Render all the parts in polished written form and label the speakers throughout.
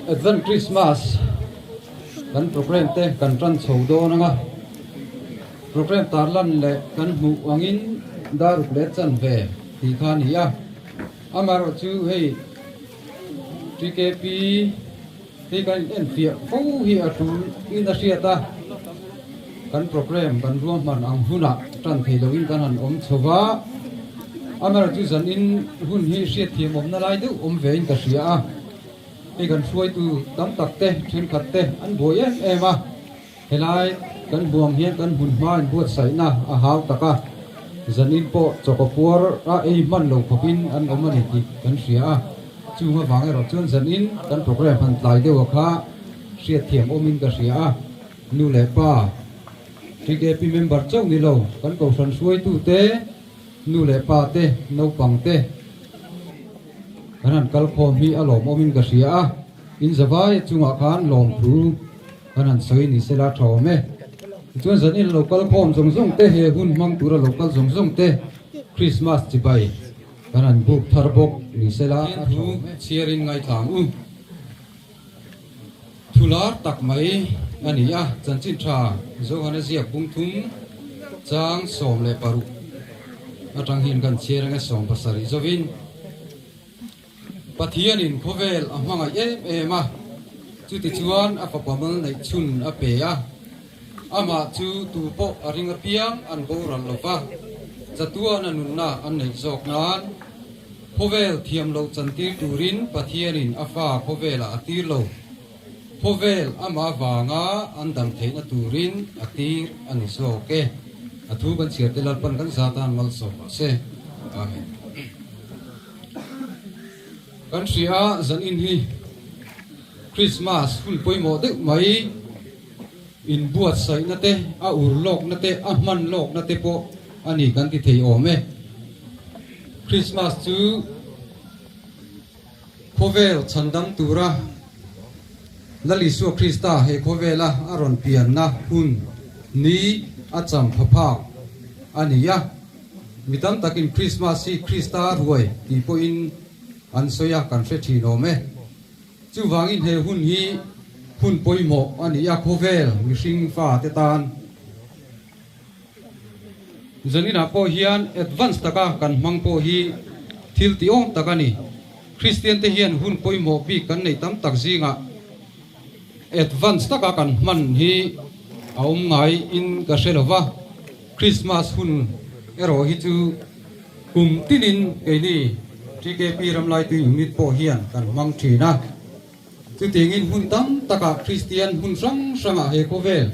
Speaker 1: Advent Christmas kan program te kan tran chhodo nanga program tarlan le kan mu angin daru le chan ve ti khan hi a amaro chu hei TKP hi kan en fia fo hi atu industry ta kan program kan ruam man ang huna tran thei loin kan han om chowa amaro chu zan in hun hi hriat thiam om na lai du om ve in ka hria a cái gần xuôi từ tắm tặc tê trên khát tê ăn bồi em à thế lại gần buồng hiên gần hùn hoa buốt sấy na háo tắc à dân in po cho có puar ra em man lâu phật in ăn ôm anh thì gần xía à chú mà vắng rồi chuyên dân in gần program phần tài đều khá xía thiểm ôm in cái xía à nu Lalpa TKP member trong đi lâu gần cầu sân xuôi tu tê nu Lalpa tê nấu bằng tê kanan kalkhom hi alom omin ka ria in zawai chunga khan lom thu kanan soi ni sela thawme chuan zan in local khom zong te he hun mang tura local zong te Christmas chi bai kanan buk thar bok ni sela thu chiarin ngai thang u thular tak mai ani a chan chin tha zo hana ziak bung thum chang som le paru atang hin kan chiarang a som pasari zovin pathian in khovel amanga ema chu ti chuan a papamal nei chun a pe a ama chu tu po aringa piang an go ran lova chatua na nun na an nei zok nan khovel thiam lo chantir turin pathian in afa khovela atir lo khovel ama wanga an dang theina turin atir an zoke athu ban chiar te lalpan kan zatan mal so se amen kan ria zan in hi Christmas ful poimo de mai in buat sai na te a ur lok na te a man lok na te po ani kan ti thei ome Christmas chu khovel chandam tura lali su Krista he khovela aron pian na hun ni acham phaphak ania mitam takin Christmas hi Krista hruai ti po in an soya kan fe thi no me chu wangin he hun hi hun poimo ani ya khovel mihring fa te tan zanina po hian advance taka kan mang po hi thil ti ong takani Christian te hian hun poimo bi kan nei tam tak zinga advance taka kan man hi aum ngai in ka selova Christmas hun ero hi chu kum tinin keini TKP Ramlaitui unit po hian kan mang thina chu tingin hun tam taka Christian hun sang he kovel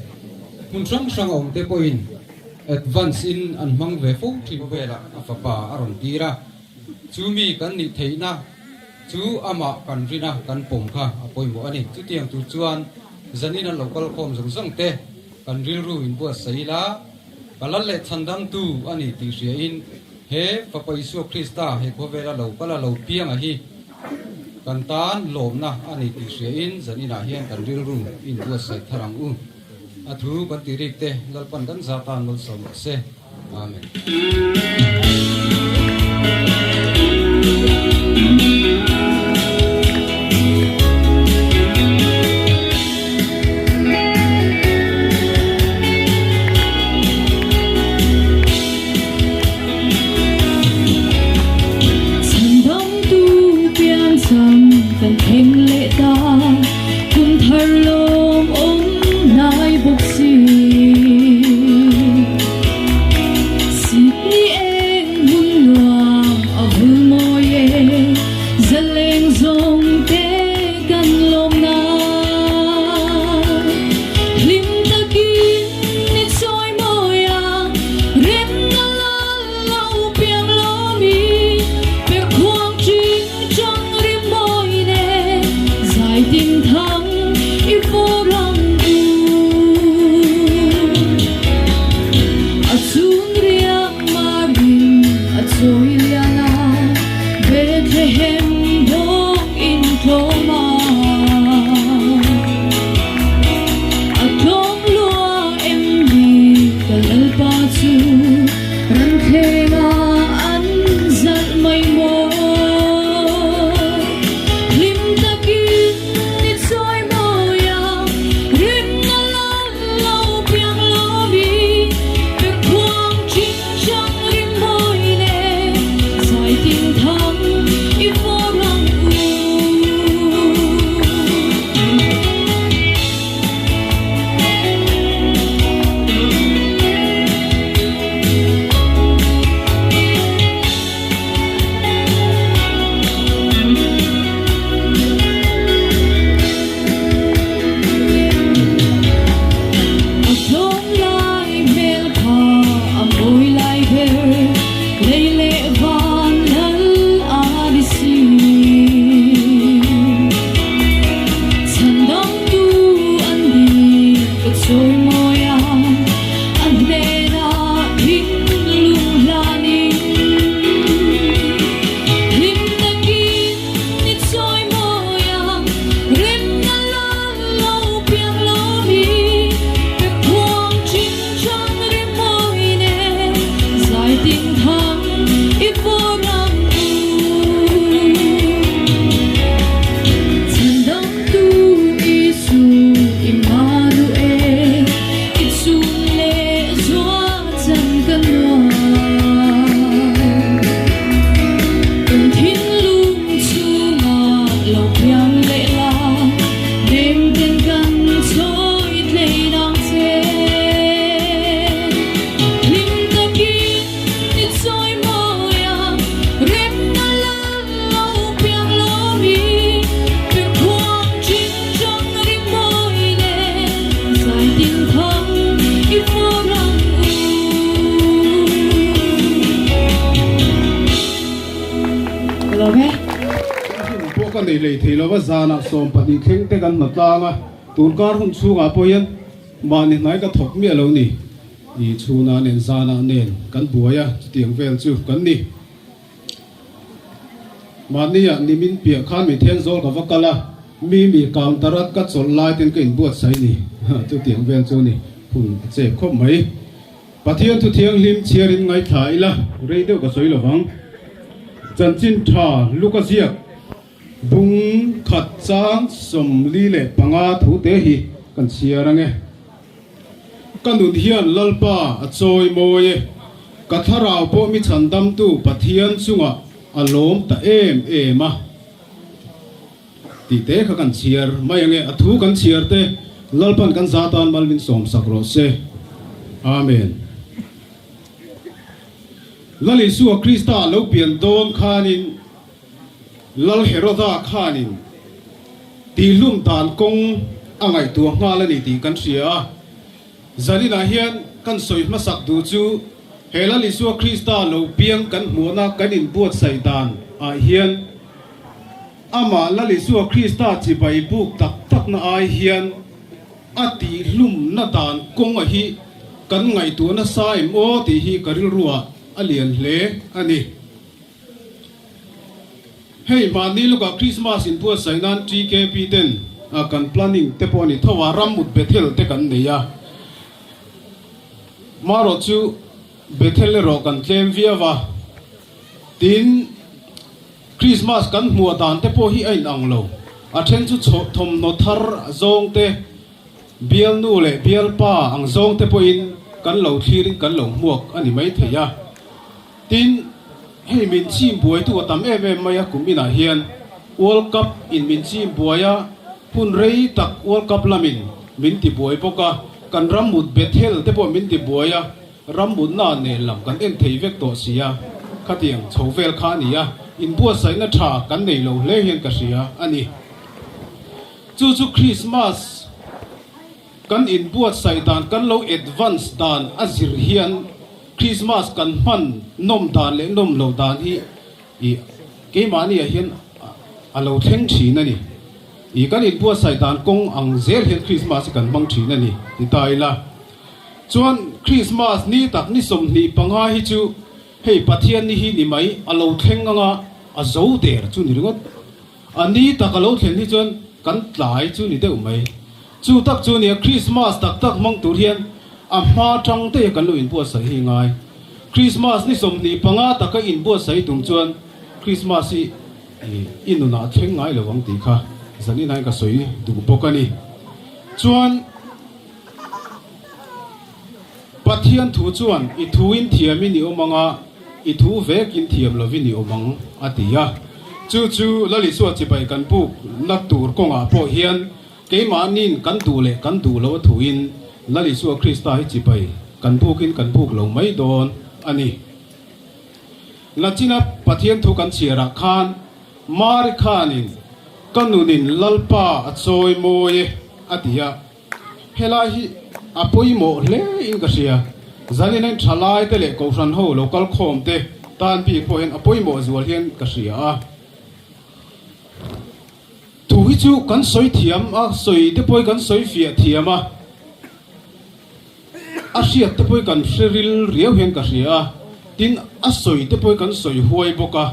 Speaker 1: hun sang om te po in advance in an mang ve fo thi vela afapa aron tira chu mi kan ni theina chu ama kan rina kan pom kha apoi mo ani chu tiang tu chuan zanin an local khom zong te kan ril ru in bo saila kalal le thandam tu ani ti ria in he papaisu Krista he khovela lo kala lo piang a hi kan tan lom na ani ti hria in zanina hian kan ril ru in bu sai tharang u athu kan ti rik te lalpan kan zatan lol som se amen
Speaker 2: cần thêm lệ ta cùng thở lom ôm nai bốc xì xịt đi em hương loang
Speaker 3: kan nei lei thei lo wa zana som pani kheng te kan matanga turkar hun chunga poyan mani nai ka thok mi lo ni I chuna nen zana nen kan buaya tiang vel chu kan ni mania nimin pia khan mi then zol ka wakala mi kam tarat ka chol lai ten kein buat sai ni chu tiang vel chu ni hun che khop mai pathian thu thiang lim chiarin ngai thai la reido ka soi lo wang chan chin tha lukazia bung khat chang som li le panga thu te hi kan chiarange kanun hian lalpa a choi moye katharau po mi chandam tu pathian chunga alom ta ema ti te kha kan chiar mai ange athu kan chiar te lalpan kan zatan malmin som sakro se amen lali suwa krista lo pian don khanin lal heroda khanin ti lum tan kong angai tu ngalani ti kan sia zalina hian kan soi masak du chu hela lisua krista lo piang kan muana kanin buat saitan a hian ama la lisua krista chi bai buk tak tak na ai hian ati lum na dan kong a hi kan ngai tu na sai mo ti hi karil ruwa alian hle ani hei mani luka christmas in buat sainan tkp ten a kan planning te poni thawa ramut bethel te kan neya maro chu bethel ro kan tlem viawa tin christmas kan hmuh dan te po hi ain ang lo a then chu thom no thar zong te bial nu le bial pa ang zong te po in kan lo thirin kan lo muak ani mai theya tin hei min chim buai tu tam em maya kumina hian world cup in min chim buaya hun rei tak world cup lamin min ti buai poka kan ramut bethel te po min ti buaya ramut na ne lam kan en thei vek to sia khatiang chovel kha nia in bua sai na tha kan nei lo le hian ka sia ani chu christmas kan in buat sai dan kan lo advance dan azir hian christmas kan man nom dan le nom lo dan hi ke mani hian alo theng thi na ni I kan in buat sai dan kong ang zel hian christmas kan mang thi na ni ti tai la chuan christmas ni tak ni som ni panga hi chu hei pathian ni hi ni mai alo thleng anga a zo der chu ni ringot ani tak alo thlen ni chuan kan tlai chu ni deuh mai chu tak chu ni christmas tak tak mang tur hian a ma tang te kan lo in buat sai hi ngai christmas ni som ni panga tak in buat sai tung chuan christmas hi inuna thleng ngai lo wang ti kha zani nai ka soi du pokani chuan pathian thu chuan I thu in thiam ni omanga I thu vek in thiam lovin ni omang atia chu lali suwa chi bai kan pu nak tur konga po hian keima nin kan tu le kan du lo thu in lali suwa krista hi chi bai kan puk lo mai don ani lachina pathian thu kan chiara khan mar khanin kanunin lalpa achoi moye atia hela hi apoimo le in ka sia zalin an thalai te le ko ran ho local khom te tan pi po en apoimo zual hian ka sia tu hi chu kan soi thiam a soi te poi kan soi fia thiama a sia te poi kan feril riau hian ka sia tin a soi te poi kan soi huai boka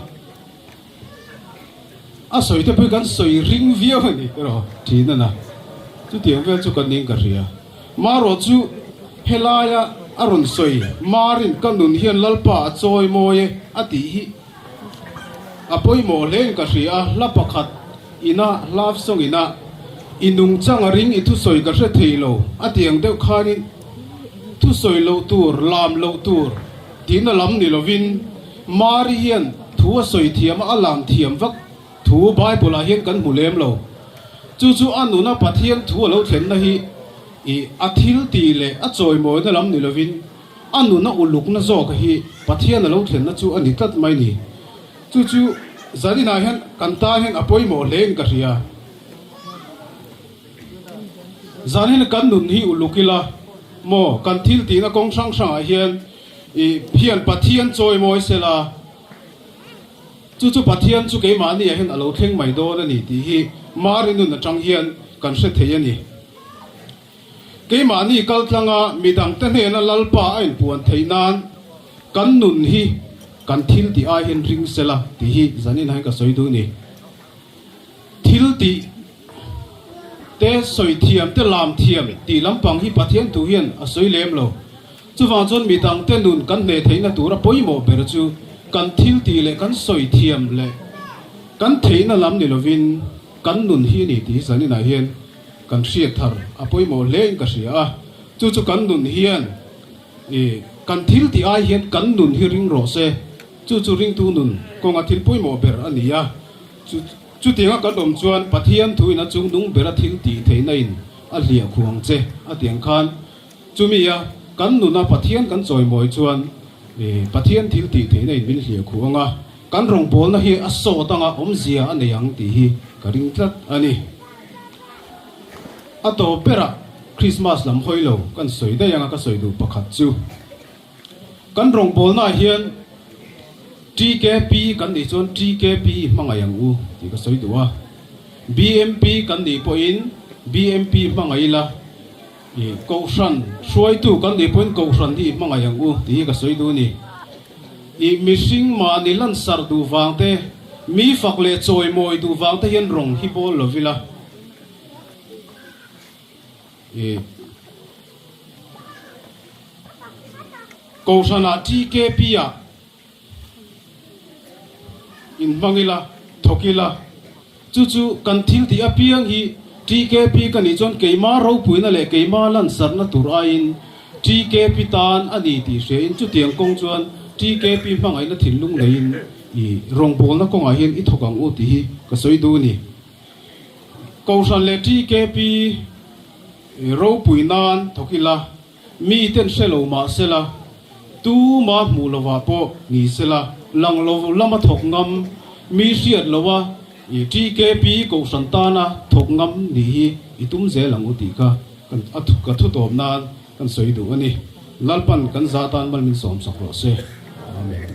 Speaker 3: a soi te poi kan soi ring viau ni ro thina na chu tiang vel chu kan ning ka sia maro chu helaya arun soi marin kanun hian lalpa choi moye ati hi apoi mo len ka ria la pakhat ina love song ina inung chang ring I thu soi ka hre theilo atiang deuh khanin thu soi lo tur lam lo tur tina lam ni lovin mari hian thu soi thiam alam thiam vak thu bible a hian kan mulem lo chu anuna pathian thu lo thlen na hi athil ti le a choi moi na lam ni lovin anu na uluk na zo ka hi pathian lo thlen na chu ani tat mai ni chu zarina hian kanta hian apoi mo leng ka ria zanin kan nun hi ulukila mo kan thil ti na kong sang a hian hian pathian choi moi sela chu pathian chu ke ma ni a hen alo thleng mai do na ni ti hi marin nun atang hian kan hre thei ani ke ma ni kal tlanga midang te ne na lalpa ain puan theinan kan nun hi kan thil ti a hen ring sela ti hi zanin hai ka soi du ni thil ti te soi thiam te lam thiam ti lampang hi pathian tu hian a soi lem lo chu wang chon midang te nun kan ne theina tura poimo ber chu kan thil ti le kan soi thiam le kan theina lam ni lovin kan nun hi ni ti zanin a hian kan hriat thar a poimo leng ka hria chu kan nun hian kan thil ti ai hian kan nun hi ring ro se chu ring tu nun konga thil poimo ber ania chu tinga ka dom chuan pathian thuina chung dung bera thil ti theina in a hlia khuang che a tiang khan chumia kan nuna pathian kan choi moi chuan pathian thil ti theina in min hlia khuanga kan rong bol na hi a so tanga om zia aneyang ti hi ka ring tlat ani ato pera Christmas lam hoilo kan soi da yanga ka soi du pakhat chu kan rong bol na hian TKP kan ni chon TKP mangayang u ti ka soi duwa BMP kan ni po in BMP mangaila ko shan hruai tu kan ni point ko shan di mangayang u ti ka soi du ni mishing ma ni lan sar du wangte mi fakle choi moi du wangte hian rong hi bol lovila ko shana TKP ya in mangila thokila chu kan thil ti apiang hi TKP kan ni chon keima ro puina le keima lan sarna tur a in TKP tan ani ti hre in chu tiang kong chuan TKP mangai na thilung lein i rong bol na konga hian i thokang u ti hi ka soi du ni ko san le TKP ro puinan thokila mi ten selo ma sela tu ma mu lawa po ni sela lang lo lama thok ngam mi siat lawa i TKP ko santana thok ngam ni hi itum ze lang uti ka kan athu ka thu tom nan kan soi du ani lalpan kan zatan mal min som sak ro se amen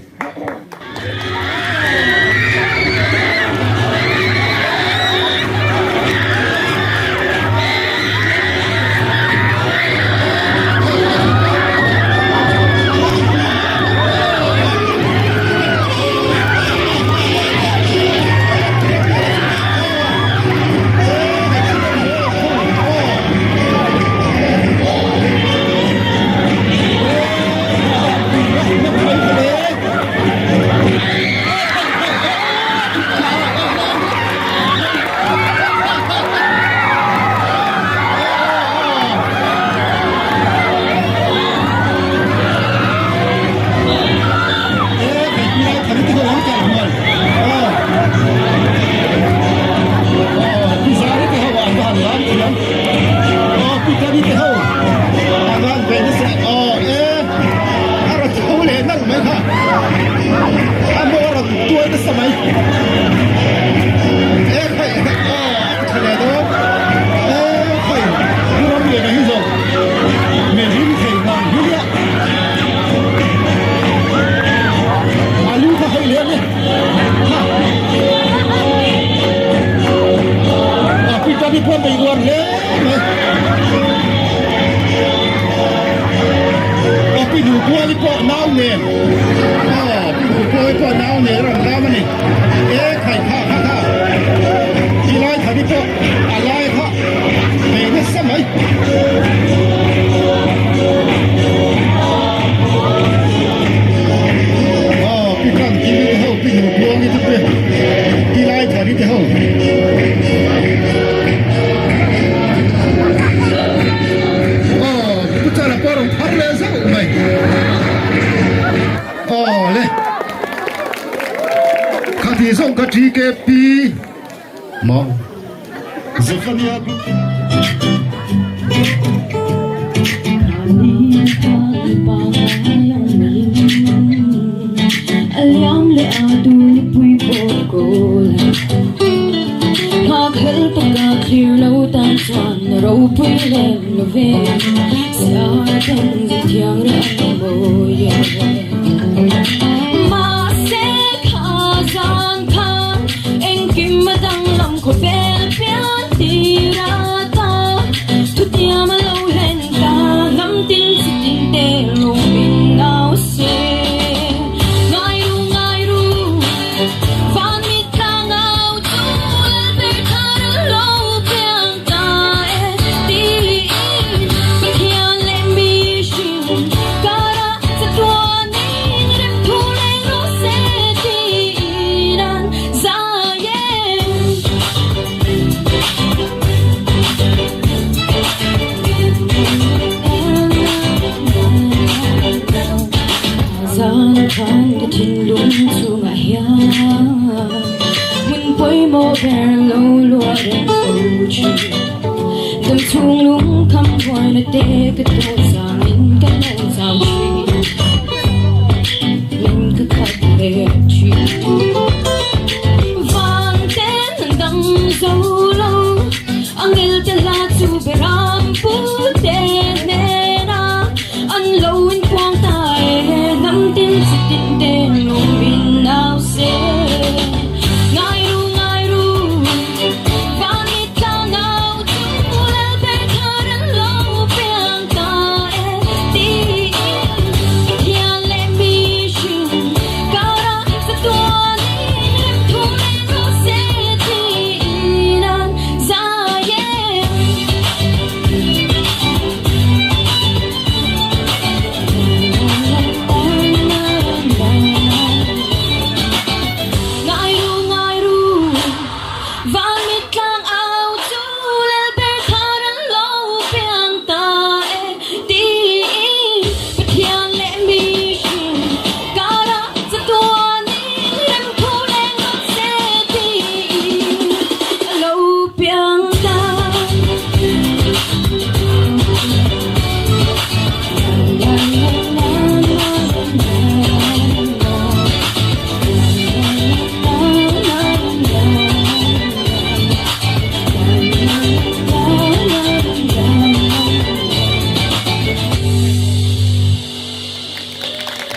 Speaker 3: TKP mo Zefania
Speaker 2: Aliam le adu ni pui bokol Hak hel paka clear lo tan chuan ro pui le love Sia tan zi thiang ra mo ye Ma se kha zang San khang the tin lung chung a hian mun poi mo ber lo lo den so chi dam chung lung kham hoi na te ka to sang in ka no sang chi min ka khat le chi van ten dang so lo angil te la chu beram pu te ne na an lo in kwang tai nam tin si tin ten lo min now se ngai ru van it la now chu la be kharan lo piang ta ti ya le mi shu kara sa to ni lem thu le ro se ti nan za ye ngai ru van mit klang au chu le be kharan lo piang ta ti pathian le mi shu kara sa to ni lem thu le ro se ti lo piang ta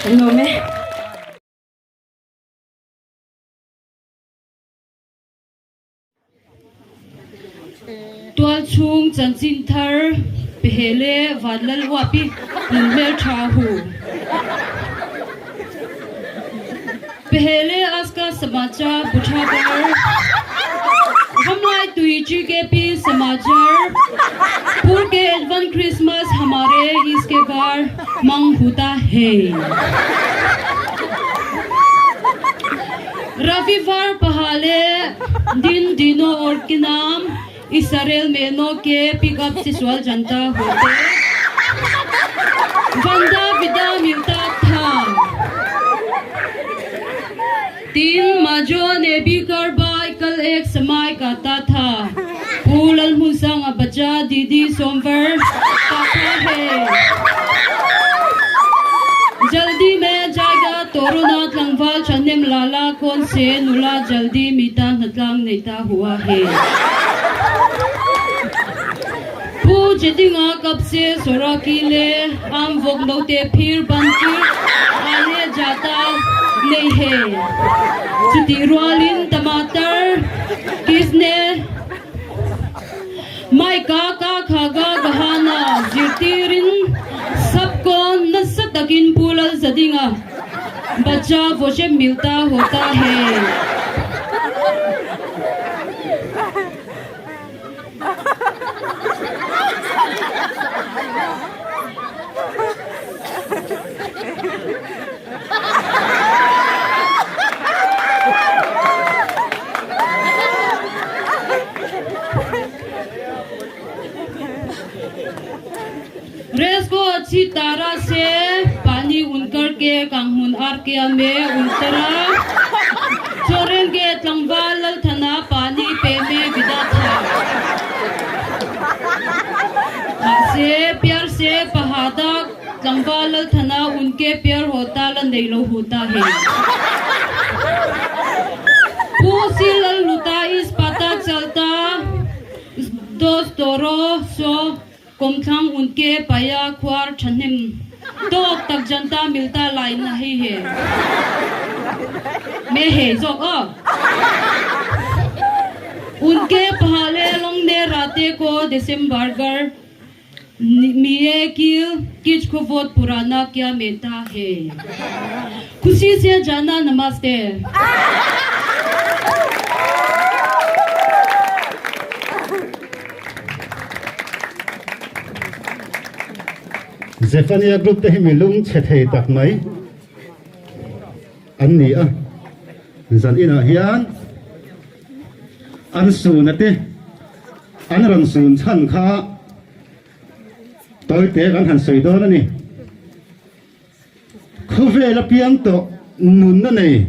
Speaker 2: Hello, me.
Speaker 4: Tual chung chan chin thar pehele vadlal wapi nunmer thahu pehele aska samachar buthabar Ramlaitui GKP समाचार पूर के advance Christmas हमारे इसके बार मांग होता है रविवार पहले दिनों और के नाम इसराइल मेनों के पिकअप से सवाल जनता होते बंदा विदा मिलता था 3 मार्चो ने भी करवाई कल एक समय कहता था फूलल मुसंग बच्चा दीदी सोमवार कहता है जल्दी में जाएगा तोरुना तलंगवाल चन्नेम लाला कौन से नुला जल्दी मीता नतलांग नेता हुआ है पूजदिंगा कब से सोरा किले आम वोग नौते फिर बनती आने जाता नहीं है चुती रुआलिन टमाटर किसने माई काका खागा गहाना जितिरिन सबको नस तकिन पुलल जदिंगा बच्चा वो से मिलता होता है रेस को अच्छी तरह से पानी उनकर के कांगहुन आर के में उनतरा चोरें के तंगवाल थना पानी पे में विदा था से प्यार से पहाड़ा तंगवाल थना उनके प्यार होता नहीं लो होता है पूसिल लुटा इस पता चलता दोस्तों सो कोमथांग उनके पाया ख्वार छनिम तो तक जनता मिलता लाइन नहीं है मैं है जो उनके पहाड़े लोग ने राते को दिसंबर गर मिये की किच को बहुत पुराना क्या मेता है खुशी से जाना नमस्ते
Speaker 5: Zephaniah group te himi lung chethei tak mai an ni a zan ina hian an sun ate an ran sun chan kha toi te kan han soi don ani khu về là piang to nun na này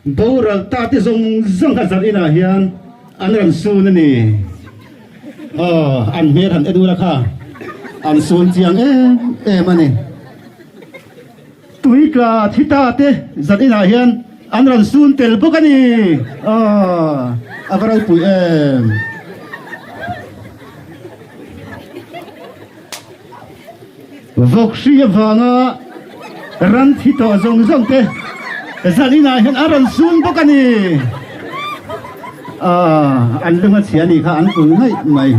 Speaker 5: bầu ra ta thì zong hạt giật ina hiền anh làm su na nè anh biết hẳn edu ra kha anh sun chiang em anh tuổi cả thì ta thế giật ina hiền anh làm sun tel bốc anh avarai pui em vok xia vanga ran thi to zong te zalina hen aran sun bokani an lunga chiani kha an pung hai mai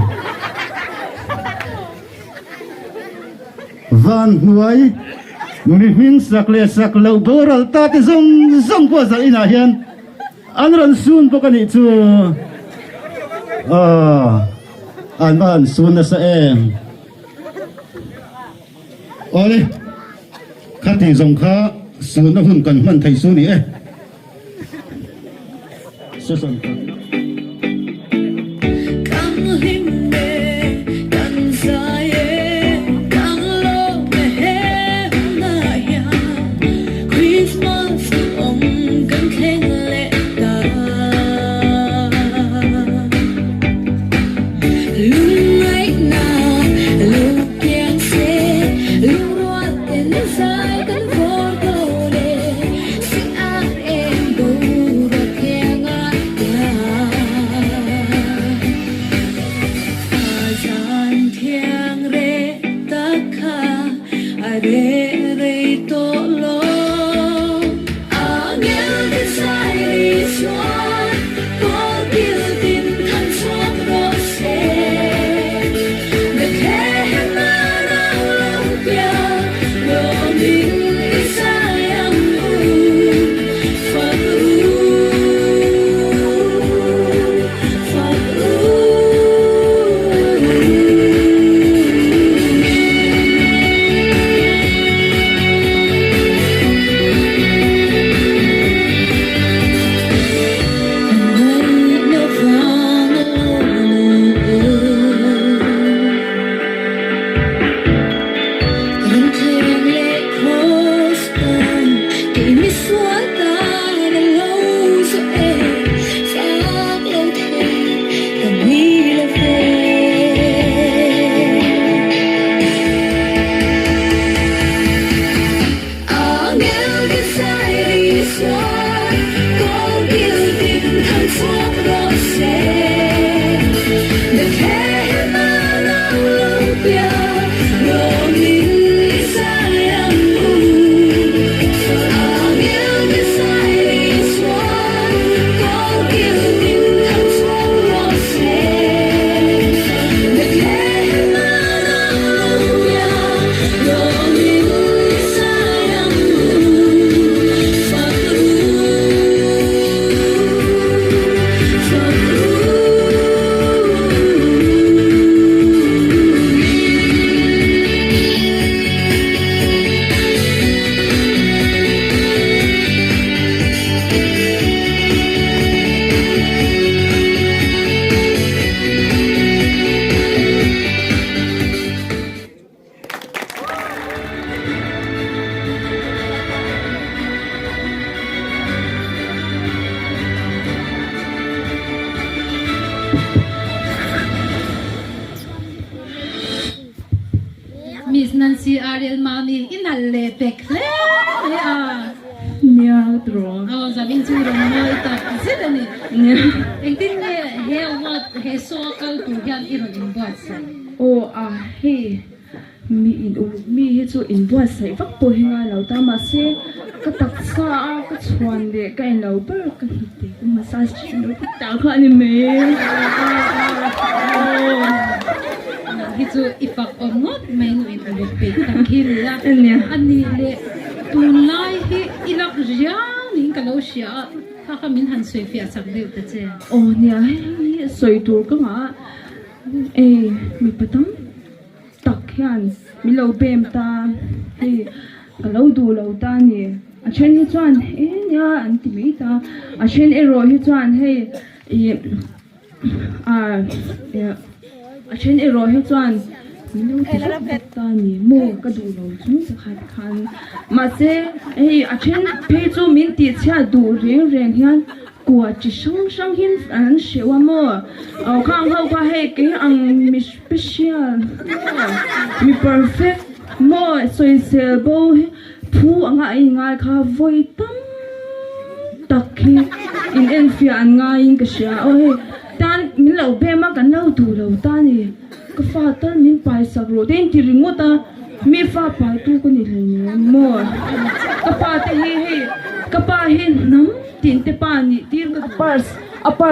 Speaker 5: van hruai mi hing sak lo boral ta te zong ko zalina hen an ran sun bokani chu an ban sun na sa em ôi khát thì dòng khá xuống nó hùng cần mình thầy xuống đi ấy sơ sần
Speaker 4: Nancy Ariel Mami inalle pekle
Speaker 2: nia tro
Speaker 4: zabin chu ron mo ita zidani engtin he what he so kal tu hian iron bot sa
Speaker 2: he mi in mi he chu in bot sai vak po hinga lo ta ma se ka tak sa ka chuan de ka in lo ber ka hite ka massage chu ta kha ni me
Speaker 4: hitu ipak ongot may no in olympic takhila ani le tunlai hi ilak riang ning kalo sia kha min han soi fia sak deu ta che
Speaker 2: nia hi soi tur ka nga mi patam tak hian mi lo bem ta hi kalo du lo ta ni a chen hi chuan nia an ti mi ta a chen ro hi chuan hei a chen ro hi chuan มีลูกที่ชอบตานี่โมกระดูเราจุ้งสักคันมาเซ่อาเช่นเพจูมินติเชียดูเรียงเฮียนกว่าจะช่างหินอันเชื่อว่าโมเอาข้างเขาก็ให้เกี่ยงมีสเปเชียลมี perfect โมสวยเซลโบผู้ง่ายค่ะไว้ตั้งตักให้อินเอ็นฟิอันง่ายก็เชียตานมินเราเบมากันเราดูเราตานี่ก็ฟ้าตานมินไปสักโรเดนที่ริงวตามีฟ้าไปตู้ก็นี่เลยมั่วก็ป้าเตะให้ก็ป้าเห็นน้ำตีนเตป้านี่ตีนก็ปา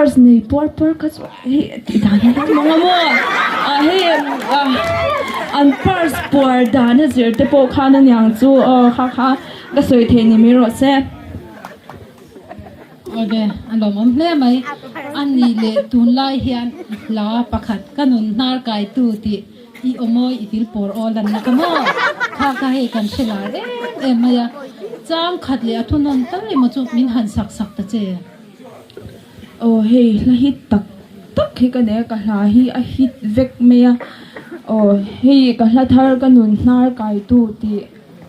Speaker 2: ร์สนี่ปอร์ก็เฮ้ยที่ทางนี้มั่วเฮ้ยอันปาร์สปอร์ดานเนี่ยเสียเตปข้านั่นอย่างจู่ค่ะก็สวยเทนี่มีรสเซ่
Speaker 4: โอเคอันลมเล่ไหมอันนี้เลตุนไล่เฮียนลาประคัดกันนุนนาร์กายตูติอีอมอยอีติลปอร์ออลันนักโมข้าก็ให้กันเชลามายาจางขัดเลยทุนนตั้งเลยมาจุมินหันสักตะเจ
Speaker 2: โอ้เฮ้ยละฮิตตักให้กันเนี่ยก็ละฮิฮิตเวกเมียโอ้เฮ้ยก็ละทาร์กันนุนนาร์กายตูติ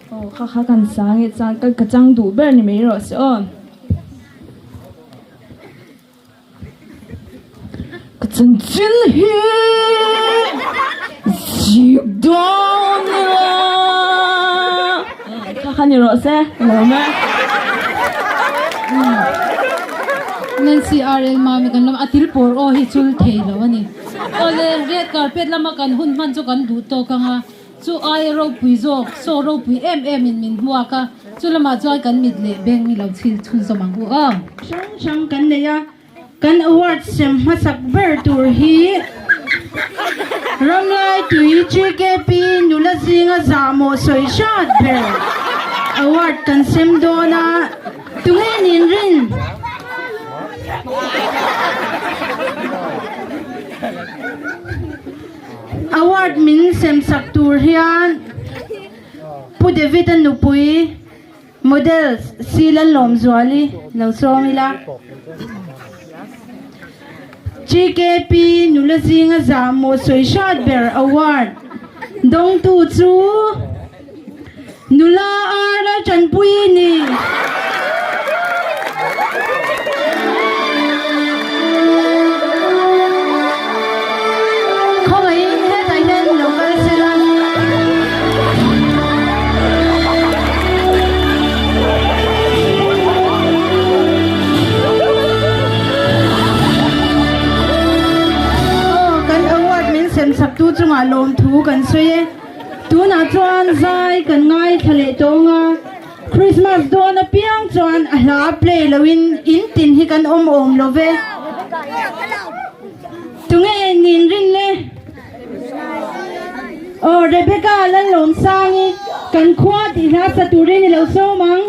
Speaker 2: โอ้ข้ากันสางจางกันกระจังดูเบอร์นี่ไม่รอด真嘿，激动了！看你罗塞，老妹。
Speaker 4: Nancy RL mami kan lam atil por o hi chul thei lo ani ole red carpet lama kan hun man chu kan du to ka nga chu ai ro pui jok so ro pui em min huwa ka chu lama choi kan mit le beng mi lo chil chun so mang bu
Speaker 6: chang kan le ya kan award sem masak ber tur hi Ramlaitui GKP nula zinga zamo soi shot ber award kan sem dona tungen in rin award min sem sak tur hian pu David an nupui models silan lom zwali lo somila GKP nula zinga zamo soi shot ber award dong tu chu nula ara chan pui ni không ấy hết tại nên local selan sem sap tu chunga lom thu kan soye tu na chuan zai kan ngai thale tonga Christmas do na piang chuan a hla play lowin in tin hi kan om love tunge nin rin le Rebecca lan lom sangi kan khwa ti hla sa turin ni lo so mang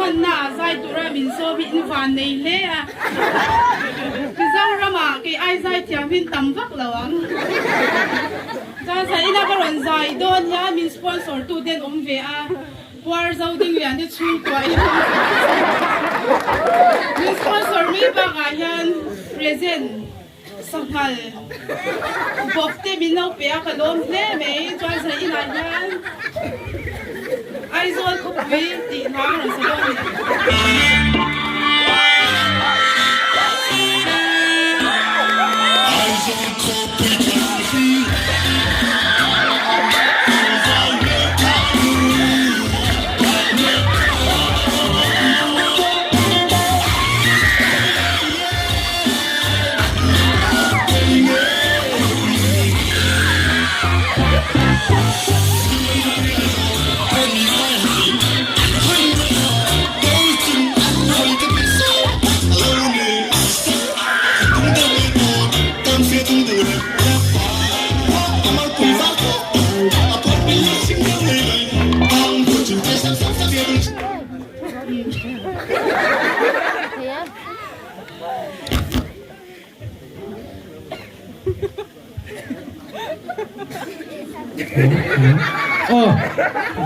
Speaker 4: chuan na zai tura min so bi in van nei le a ki zau rama ke ai zai thiam hin tam vak lawang za sa ina ka ron zai don ya min sponsor tu den om ve a war zau ding lian de chul to ai min sponsor mi ba ga yan present sangal bokte min nau pe a ka lom le me chuan sa ina yan ai zol ko vi ti na ron sa don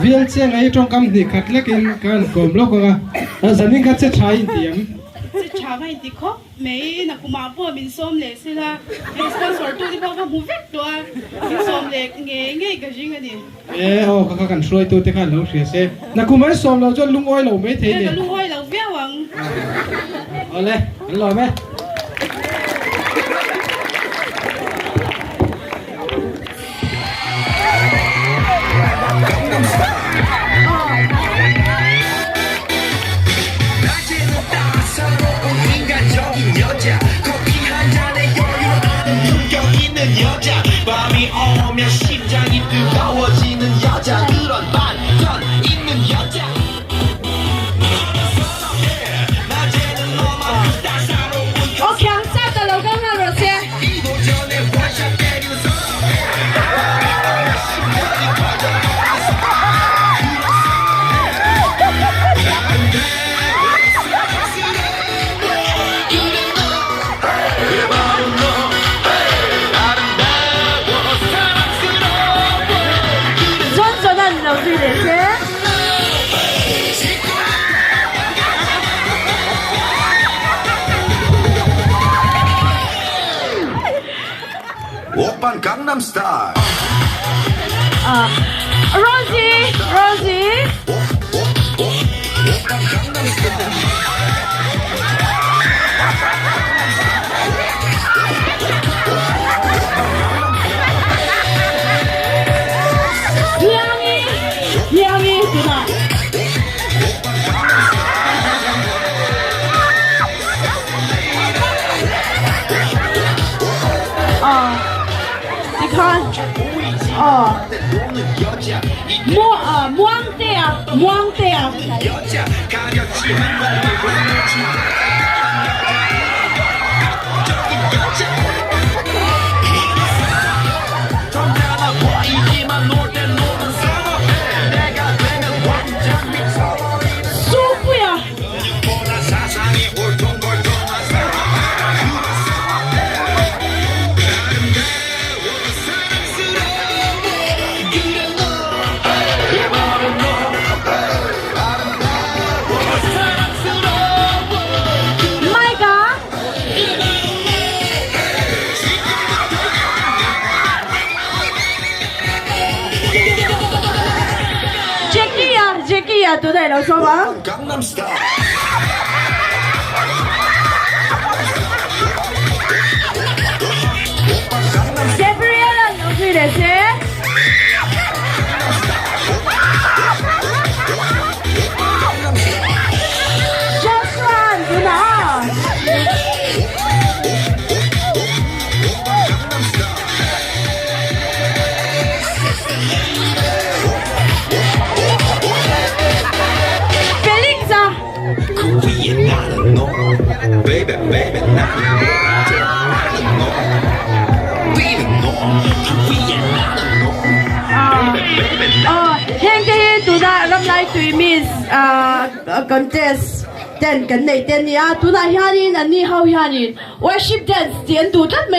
Speaker 7: vial cheng ai trong kam ni khat lekin kan kom lo ka zanin ka che thai tiam
Speaker 4: se cha mai ti kho me na kuma po min som le sila sponsor tu di ba ka mu vek to min som le nge ga jing ani
Speaker 7: ka kan shroi tu te kan lo hria se na ku mai som lo cho lung oi lo me the
Speaker 4: ka
Speaker 7: ni
Speaker 4: lu hoi lo ve wang
Speaker 7: ole an lo me
Speaker 8: 밤이 오면 심장이 뜨거워지는 여자 그런 반전 있는 여자 낮에는 너만 따사로운
Speaker 6: 강사다 로강하러 세
Speaker 8: 이 도전에 원샷 때려서 심장이
Speaker 6: 전전한 러브리 세
Speaker 8: 我扮江南 style
Speaker 6: Rosie Liang 누나你看무앙대야
Speaker 8: 여자 가렸지만 몸을 보여주는 적인 여자 점잖아 보이지만 놀 땐 노는 선어해 내가 되면 완전 미쳐버리는
Speaker 6: 소프야
Speaker 8: 보라 사상이 울퉁불퉁한 사랑스러워 그래 너내 말은 너
Speaker 6: 마이가 제키야 都对了说吧
Speaker 8: 강남 스타일
Speaker 6: Gabriela no quieres Joshua 누나 Felixa
Speaker 8: 그 위에 나는 너 Baby baby 나는 너 뛰는 너그 위에 나는 너 Baby baby 나는
Speaker 6: Heng cái tụi ta Ramlaitui Miss còn
Speaker 9: dance เต้นกันในเต้นนี้ตัวไหนฮันนี่อันนี้เขาฮันนี่ worship dance เตียนตัวทัดไหม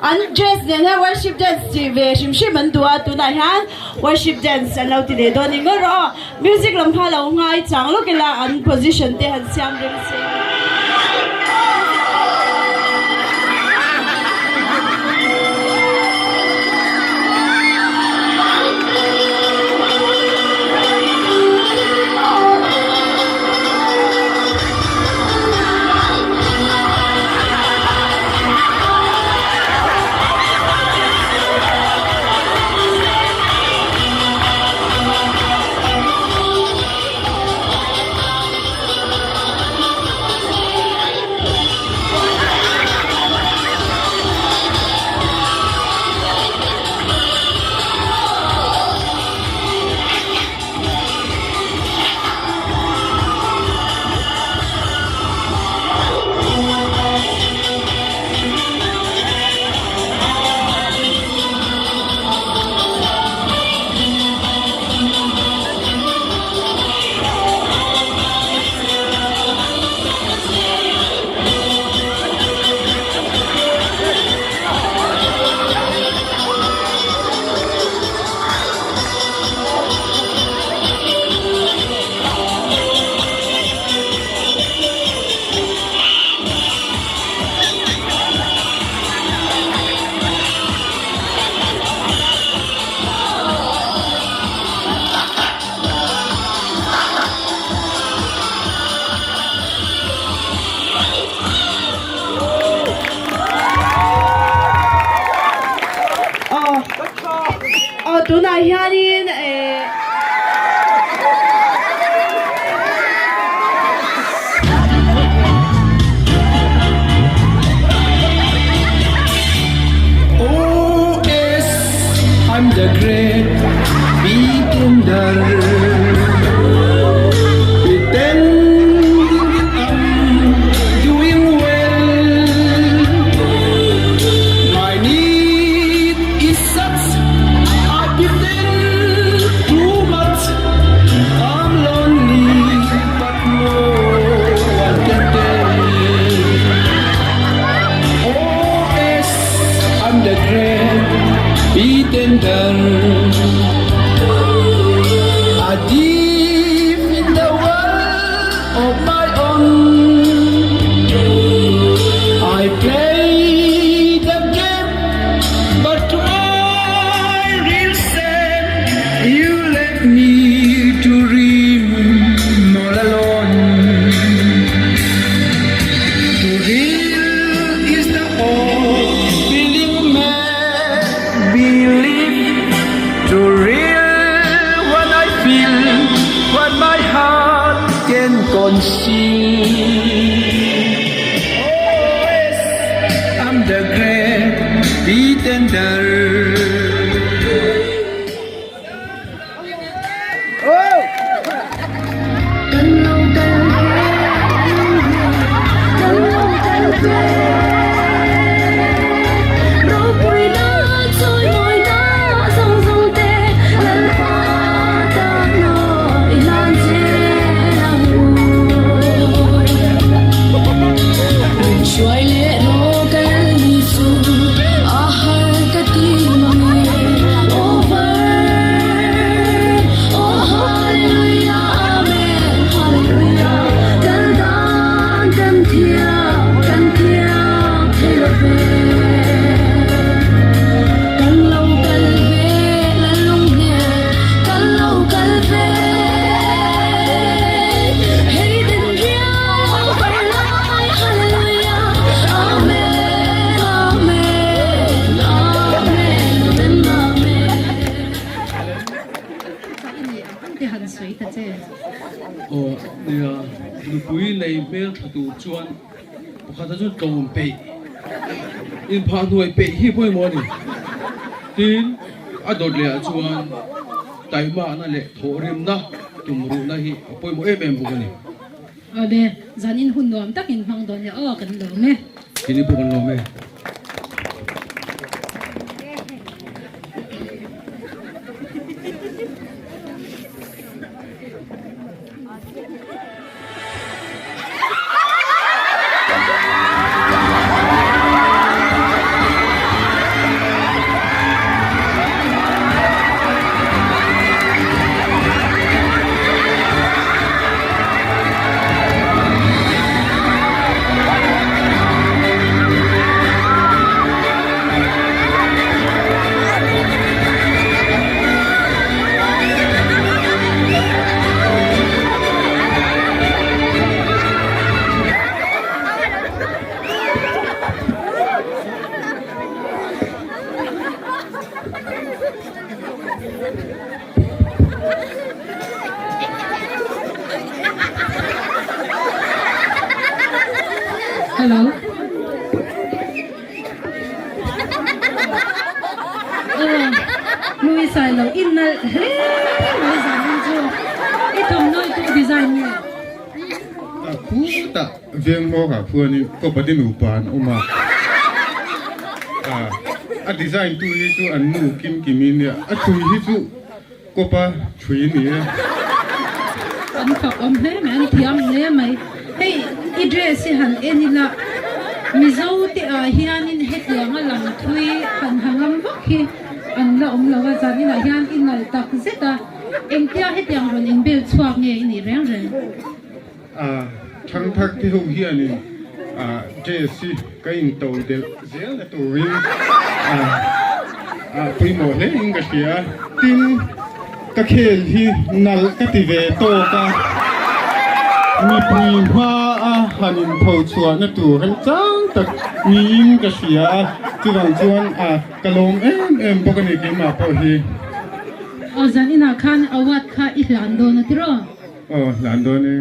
Speaker 9: อัน dress เนี่ย worship dance ที่เวชิมมันตัวไหนฮัน worship dance อันเราที่เด็ดตัวนี้ก็รอ music ลำพังเราง่ายจังลูกเวลาอัน position เตะหันเสียงเรื่องเสียงตัวไหนฮันนี่
Speaker 8: I'm the great beginner. Pretending I'm doing well. My need is such I pretend too much. I'm lonely, but no one can tell. Oh yes, I'm the great pretender. I live in the world of my own. I play the game, but to my real sense, you left me to dream all alone. To real is the old feeling man believe. To real what I feel, what my heart can conceive. Oh yes, I'm the great pretender.
Speaker 10: Oh, dia lupui lei mel thatu chuan pakhat chu tlawm pe in phan huai pe hi poi mo ni tin a dot le chuan taima na le thorim na tumru na hi poi mo em bu ni
Speaker 4: abe zanin hun nom takin mang don ya o kan lo me
Speaker 10: kini bu kan lo me
Speaker 6: hello Louis sai lo in na he Louis sai cho ít thầm nói tu design nè
Speaker 5: cú ta viên mô cả phua ni có bắt đi nụ bàn oma design tu hi chu an nu kim kim ni chui hi chu có pa chui ni
Speaker 6: anh phật ông thế mà anh thiam thế mày hey address han enila mizo ti hian in het yang lang thui han hangam vak hi an la om lawa zani na hian in nal tak zeta engtia het yang ron in bel chuak nge ni reng reng
Speaker 5: thang thak ti ho hian ni jc cái in tàu de zel na tu ring primo le in ga sia tin ka khel hi nal ka ti ve to ka mi pui ma hanin tho chuan na tu han chang tak ni in ka sia chu wang chuan kalom em bokani ki ma po hi
Speaker 6: ozan ina khan awat kha ihlando na tiro
Speaker 5: lando ne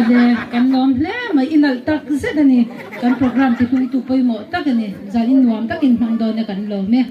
Speaker 6: de kan nom hle mai inal tak zedani kan program ti hui tu poi mo takani zalin nuam takin hmang do ne kan lo me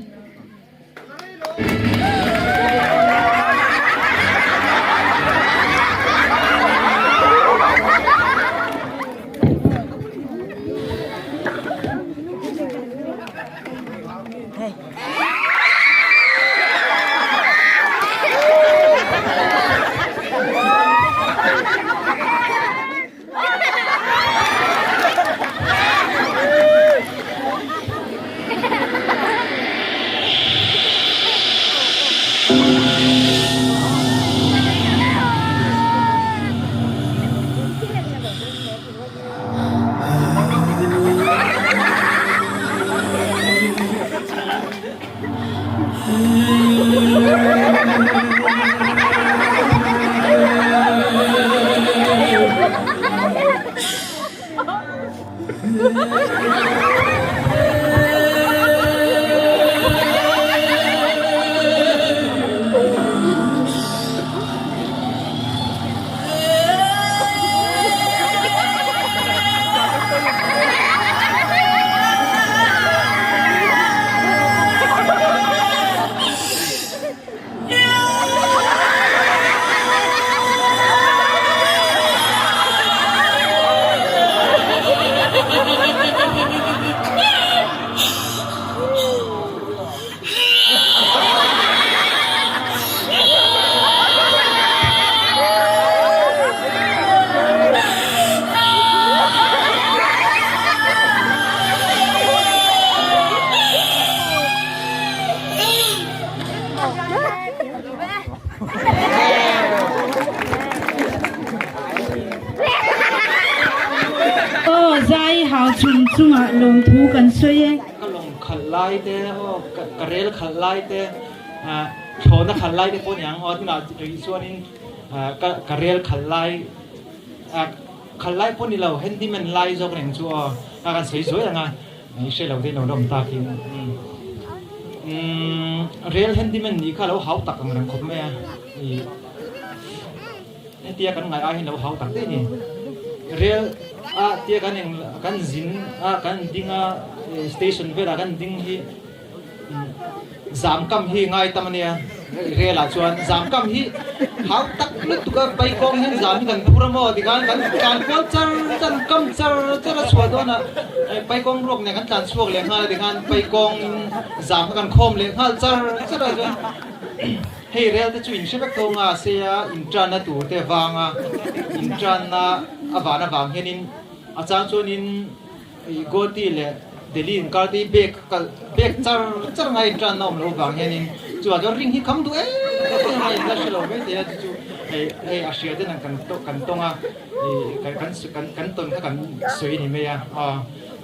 Speaker 6: lom thu kan soye
Speaker 11: kalong khalai te o karel khalai te chona khalai te pon yang o tina isuanin karel khalai khalai pon ni lo handyman lai zo reng chu o kan sei zoi anga ni se lo te no dom ta kin real handyman ni kha lo hau tak ang rang khop me ni tia kan ngai a hin lo hau tak te ni real tia kan zin kan dinga station vela kan ding hi zam kam hi ngai tamania rela chuan zam kam hi hau tak lut tu ka pai kong hin zam kan puramo di kan ko char chan kam char chara chwadona pai kong rok ne kan tan chuak le ngai di kan pai kong zam kan khom le hal char chara hey real te chu in shebek to nga se ya intrana tu te wanga intrana avana wang henin achang chunin goti le delhi in karti bek char ngai tran nom lo wang henin chu a ring hi kham du ngai la shelo me te chu ei a shia de nan kan tonga kan ton ka kan soi ni me ya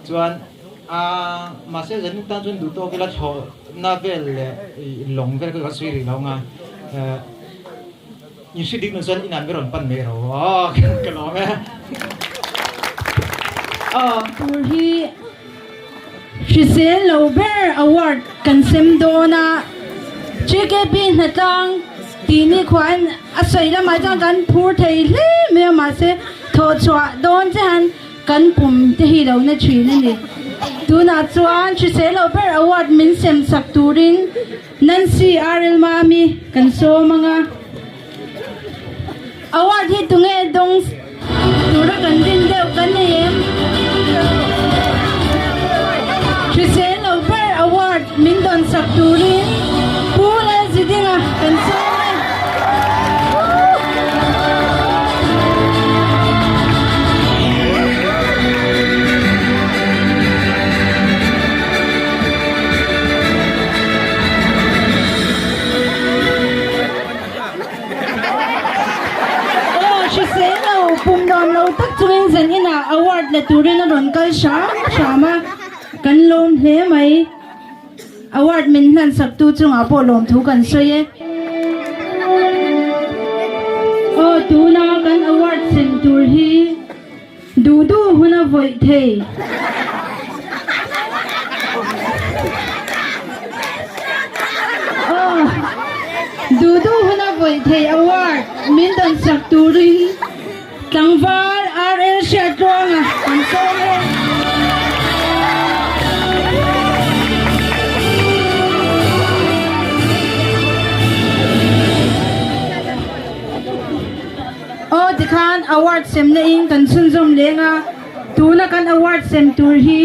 Speaker 11: chuan ma se zen tan chun du to ke la tho na vel le long vel ka soi ri lo nga ni si dik no zan inan meron pan me ro ka lo me
Speaker 6: Purhi Shisel Lober Award Kansem Dona Chike Bin Hatang Tini Kwan Asay la Majang Kan Pur Thai Le Me Ma Se Tho Chwa Don Chan kan pum te hi lo na thin ani tuna chuan chi se lo ber award min sem sak turin Nancy RL mami kan so manga award hi tunge dong tura kan din deu kan em chi se lo ber award min don sak turin pula zidinga kan so pum dom lo tak chuin zan ina award le turin a ron kal shama kan lom hle mai award min hlan sak tu chunga po lom thu kan soye o tuna kan award sin tur hi du huna voi thei du huna voi thei award min dan sak turin Tangvar RL Shatronga Console O dikhan award sem na in kan sunzom lenga tuna kan award sem tur hi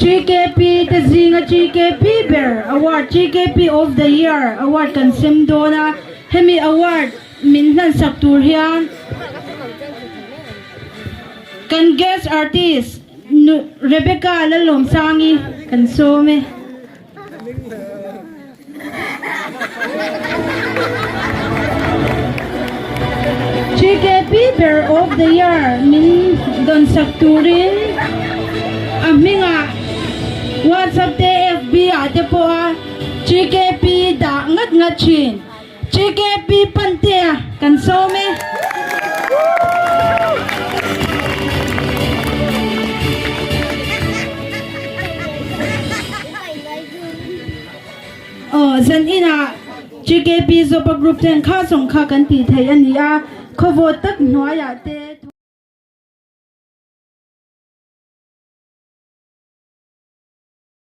Speaker 6: GKP te zinga GKP Bear Award GKP of the Year Award kan sem dona hemi award min hlan sak tur hian kan guest artist Rebecca lalom sangi kan some GKP Bear of the Year min don sakturin aminga WhatsApp te FB ate po GKP da ngat chin GKP pantea kan some zan ina GKP zo pa group ten kha song kha kan ti thei ania kho vote tak hnuai ate